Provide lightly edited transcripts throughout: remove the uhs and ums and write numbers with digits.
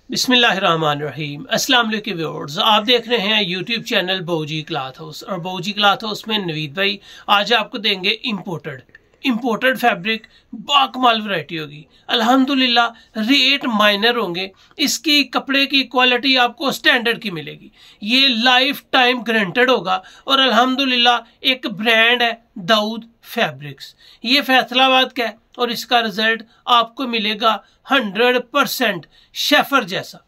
बिस्मिल्लाहिर्रहमानिर्रहीम। अस्सलाम वालेकुम व्यूअर्स, आप देख रहे हैं यूट्यूब चैनल बोजी क्लॉथ हाउस और बोजी क्लॉथ हाउस में नवीद भाई आज आपको देंगे इंपोर्टेड फैब्रिक। बाकमाल वैरायटी होगी अल्हम्दुलिल्लाह, रेट माइनर होंगे, इसकी कपड़े की क्वालिटी आपको स्टैंडर्ड की मिलेगी, ये लाइफ टाइम गारंटेड होगा और अल्हम्दुलिल्लाह एक ब्रांड है दाऊद फैब्रिक्स, ये फैसलाबाद का है और इसका रिजल्ट आपको मिलेगा 100% शेफर जैसा,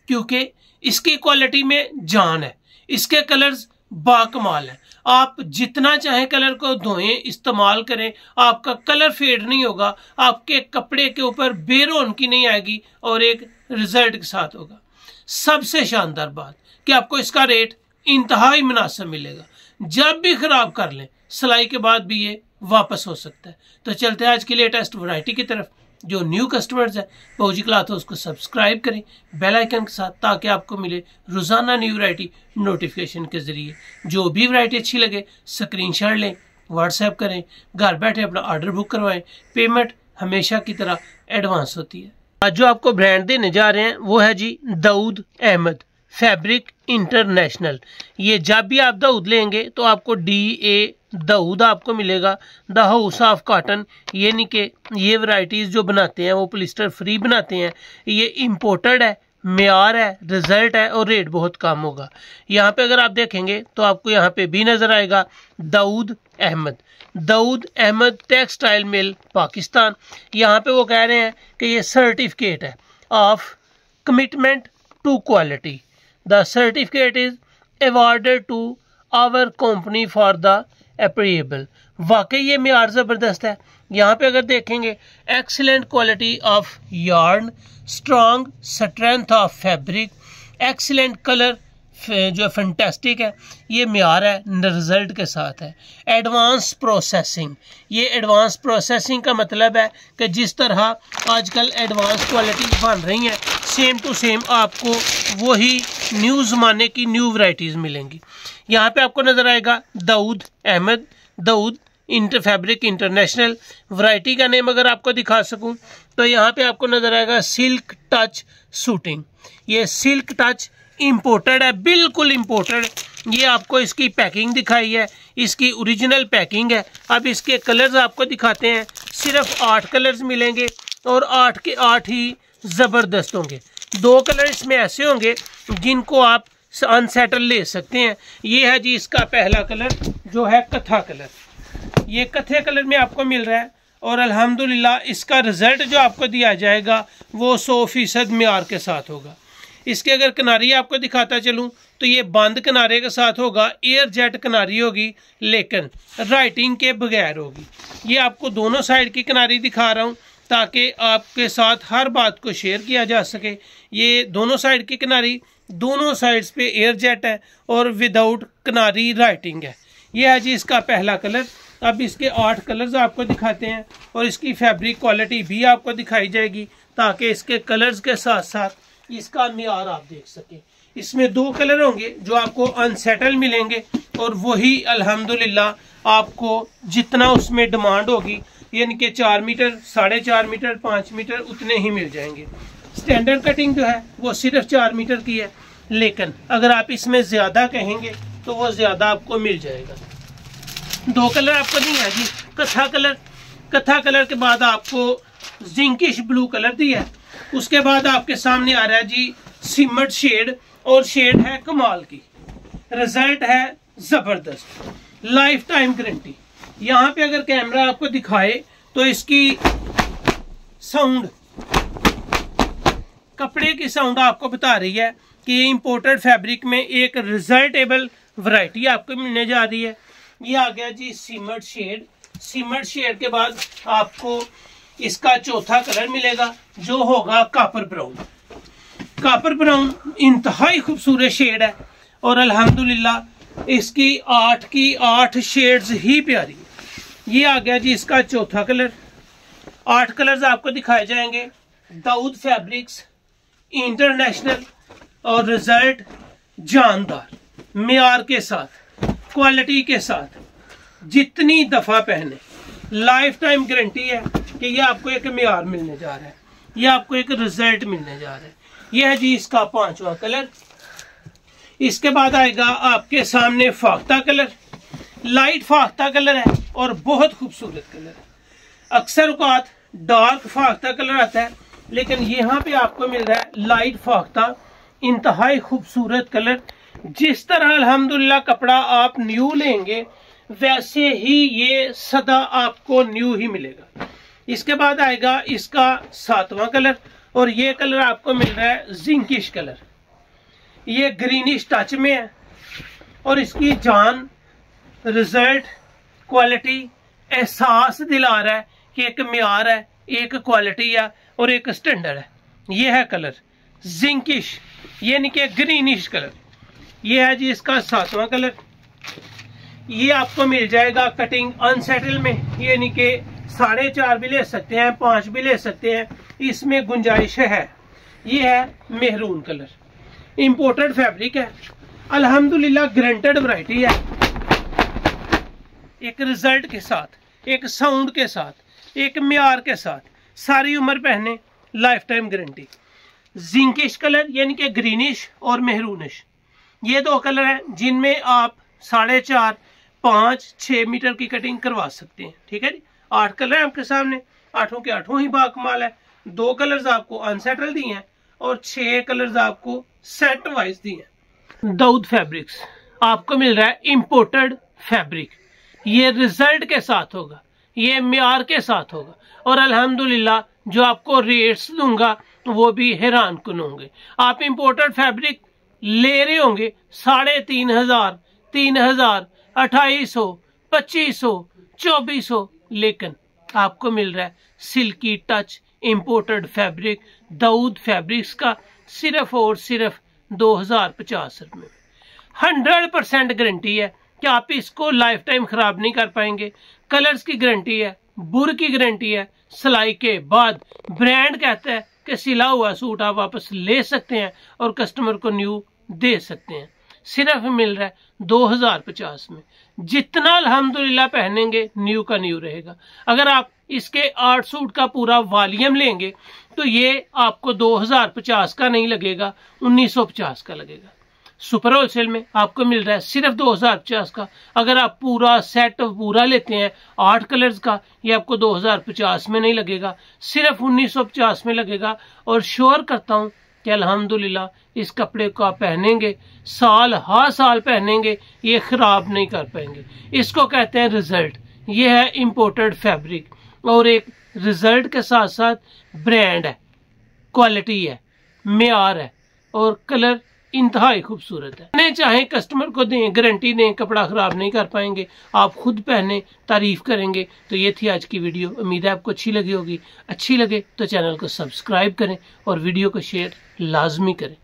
क्योंकि इसकी क्वालिटी में जान है, इसके कलर्स बाकमाल है। आप जितना चाहे कलर को धोएं, इस्तेमाल करें, आपका कलर फेड नहीं होगा, आपके कपड़े के ऊपर बेरौनकी नहीं आएगी और एक रिजल्ट के साथ होगा। सबसे शानदार बात कि आपको इसका रेट इंतहाई मुनासिब मिलेगा, जब भी खराब कर लें सिलाई के बाद भी ये वापस हो सकता है। तो चलते हैं आज की लेटेस्ट वैरायटी की तरफ। जो न्यू कस्टमर्स है बोजी क्लॉथ हाउस को सब्सक्राइब करें बेल आइकन के साथ, ताकि आपको मिले रोजाना न्यू वैरायटी नोटिफिकेशन के जरिए। जो भी वैरायटी अच्छी लगे स्क्रीनशॉट लें, व्हाट्सएप करें, घर बैठे अपना ऑर्डर बुक करवाएं। पेमेंट हमेशा की तरह एडवांस होती है। आज जो आपको ब्रांड देने जा रहे हैं वो है जी दाऊद अहमद फैब्रिक इंटरनेशनल। ये जब भी आप दाऊद लेंगे तो आपको DA दाऊद आपको मिलेगा, द हाउस ऑफ कॉटन। ये नहीं कि ये वैरायटीज जो बनाते हैं वो पॉलिस्टर फ्री बनाते हैं, ये इंपोर्टेड है, मेयार है, रिजल्ट है और रेट बहुत कम होगा। यहाँ पे अगर आप देखेंगे तो आपको यहाँ पे भी नजर आएगा दाऊद अहमद टेक्सटाइल मिल पाकिस्तान। यहाँ पे वो कह रहे हैं कि ये सर्टिफिकेट है of commitment to quality. The certificate is awarded to our company for the appreciable. वाकई ये मेयार ज़बरदस्त है। यहाँ पे अगर देखेंगे excellent quality of yarn, strong strength of fabric, excellent colour जो फैंटास्टिक है, ये मेयार है, रिजल्ट के साथ है। एडवांस प्रोसेसिंग, ये एडवांस प्रोसेसिंग का मतलब है कि जिस तरह आजकल एडवांस क्वालिटी बन रही है, सेम टू सेम आपको वही न्यू ज़माने की न्यू वैरायटीज़ मिलेंगी। यहाँ पे आपको नज़र आएगा Dawood Ahmed fabric international. Variety का नेम अगर आपको दिखा सकूं तो यहाँ पे आपको नज़र आएगा सिल्क टच सूटिंग। ये सिल्क टच इंपोर्टेड है, बिल्कुल इंपोर्टेड। ये आपको इसकी पैकिंग दिखाई है, इसकी ओरिजिनल पैकिंग है। अब इसके कलर्स आपको दिखाते हैं, सिर्फ 8 कलर्स मिलेंगे और 8 के 8 ही ज़बरदस्त होंगे। 2 कलर इसमें ऐसे होंगे जिनको आप अनसेटल ले सकते हैं। ये है जी इसका पहला कलर जो है कथा कलर, ये कथे कलर में आपको मिल रहा है और अल्हम्दुलिल्लाह इसका रिजल्ट जो आपको दिया जाएगा वो 100% मेयार के साथ होगा। इसके अगर किनारी आपको दिखाता चलूं तो ये बंद किनारे के साथ होगा, एयर जेट किनारी होगी लेकिन राइटिंग के बगैर होगी। ये आपको दोनों साइड की किनारी दिखा रहा हूँ ताकि आपके साथ हर बात को शेयर किया जा सके। ये दोनों साइड की किनारी, दोनों साइड्स पे एयर जेट है और विदाउट किनारी राइटिंग है। ये है जी इसका पहला कलर। अब इसके 8 कलर्स आपको दिखाते हैं और इसकी फैब्रिक क्वालिटी भी आपको दिखाई जाएगी ताकि इसके कलर्स के साथ साथ इसका मेयार आप देख सकें। इसमें 2 कलर होंगे जो आपको अनसेटल मिलेंगे और वही अल्हम्दुलिल्लाह आपको जितना उसमें डिमांड होगी, यानी कि 4 मीटर, 4.5 मीटर, 5 मीटर उतने ही मिल जाएंगे। स्टैंडर्ड कटिंग जो है वो सिर्फ 4 मीटर की है, लेकिन अगर आप इसमें ज़्यादा कहेंगे तो वो ज़्यादा आपको मिल जाएगा। 2 कलर आपको नहीं है जी, कथा कलर के बाद आपको जिंकिश ब्लू कलर दिया है। उसके बाद आपके सामने आ रहा है जी सिमट शेड, और शेड है कमाल की, रिजल्ट है ज़बरदस्त, लाइफ टाइम गारंटी। यहाँ पे अगर कैमरा आपको दिखाए तो इसकी साउंड, कपड़े की साउंड आपको बता रही है कि ये इंपोर्टेड फैब्रिक में एक रिजल्टेबल वैरायटी आपको मिलने जा रही है। ये आ गया जी सिमट शेड के बाद आपको इसका चौथा कलर मिलेगा जो होगा कॉपर ब्राउन। इंतहाई खूबसूरत शेड है और अल्हम्दुलिल्लाह इसकी 8 की 8 शेड्स ही प्यारी है। ये आ गया जी इसका चौथा कलर। 8 कलर्स आपको दिखाए जाएंगे दाऊद फैब्रिक्स इंटरनेशनल और रिजल्ट जानदार, मेयार के साथ, क्वालिटी के साथ, जितनी दफ़ा पहने लाइफ टाइम गारंटी है कि ये आपको एक मेयार मिलने जा रहा है, ये आपको एक रिजल्ट मिलने जा रहा है। यह है जी इसका 5वां कलर। इसके बाद आएगा आपके सामने फाख्ता कलर। लाइट फाख्ता कलर है और बहुत खूबसूरत कलर है। अक्सर औकात डार्क फाख्ता कलर आता है, लेकिन यहाँ पे आपको मिल रहा है लाइट फाख्ता, इंतहाई खूबसूरत कलर। जिस तरह अल्हम्दुलिल्लाह कपड़ा आप न्यू लेंगे वैसे ही ये सदा आपको न्यू ही मिलेगा। इसके बाद आएगा इसका 7वां कलर और ये कलर आपको मिल रहा है जिंकिश कलर। ये ग्रीनिश टच में है और इसकी जान, रिजल्ट, क्वालिटी एहसास दिला रहा है कि एक म्यार है, एक क्वालिटी है और एक स्टैंडर्ड है। ये है कलर जिंकिश, यानी कि ग्रीनिश कलर। ये है जी इसका 7वां कलर। ये आपको मिल जाएगा कटिंग अनसेटल में, यानी कि 4.5 भी ले सकते हैं, 5 भी ले सकते हैं, इसमें गुंजाइश है। ये है मेहरून कलर, इंपोर्टेड फैब्रिक है, अल्हम्दुलिल्लाह ग्रांटेड वैरायटी है। एक रिजल्ट के साथ, एक साउंड के साथ, एक म्यार के साथ, सारी उम्र पहने, लाइफ टाइम गारंटी। जिंकिश कलर यानी कि ग्रीनिश और मेहरूनिश, ये 2 कलर हैं जिनमें आप 4.5, 5, 6 मीटर की कटिंग करवा सकते हैं। ठीक है जी, 8 कलर हैं आपके सामने, 8 के 8 ही बाकमाल है। 2 कलर्स आपको अनसेटल दिए हैं और 6 कलर्स आपको सेट वाइज दिए हैं। दाऊद फैब्रिक्स आपको मिल रहा है इंपोर्टेड फैब्रिक। ये रिजल्ट के साथ होगा, ये म्यार के साथ होगा और अल्हम्दुलिल्लाह जो आपको रेट्स दूंगा वो भी हैरान कुन होंगे। आप इंपोर्टेड फैब्रिक ले रहे होंगे 3,500, 3,000, 2,800, 2,500, 2,400, लेकिन आपको मिल रहा है silky touch imported fabric Dawood fabrics का सिर्फ और सिर्फ 2,050 रुपये में। 100% गारंटी है कि आप इसको लाइफ टाइम खराब नहीं कर पाएंगे। कलर्स की गारंटी है, बुर की गारंटी है। सिलाई के बाद ब्रांड कहता है कि सिला हुआ सूट आप वापस ले सकते हैं और कस्टमर को न्यू दे सकते हैं। सिर्फ मिल रहा है 2,050 में। जितना अल्हम्दुलिल्लाह पहनेंगे न्यू का न्यू रहेगा। अगर आप इसके 8 सूट का पूरा वॉल्यूम लेंगे तो ये आपको 2,050 का नहीं लगेगा, 1,950 का लगेगा। सुपर होलसेल में आपको मिल रहा है सिर्फ 2,050 का। अगर आप पूरा सेट पूरा लेते हैं 8 कलर्स का, ये आपको 2,050 में नहीं लगेगा, सिर्फ 1,950 में लगेगा। और श्योर करता हूँ कि अल्हम्दुलिल्लाह इस कपड़े को आप पहनेंगे, साल हर साल पहनेंगे, ये खराब नहीं कर पाएंगे। इसको कहते हैं रिजल्ट। ये है इंपोर्टेड फैब्रिक और एक रिजल्ट के साथ साथ ब्रांड है, क्वालिटी है, म्यार है और कलर इंतहाई खूबसूरत है। नहीं चाहे कस्टमर को दें, गारंटी दें, कपड़ा खराब नहीं कर पाएंगे। आप खुद पहने, तारीफ करेंगे। तो ये थी आज की वीडियो, उम्मीद है आपको अच्छी लगी होगी। अच्छी लगे तो चैनल को सब्सक्राइब करें और वीडियो को शेयर लाजमी करें।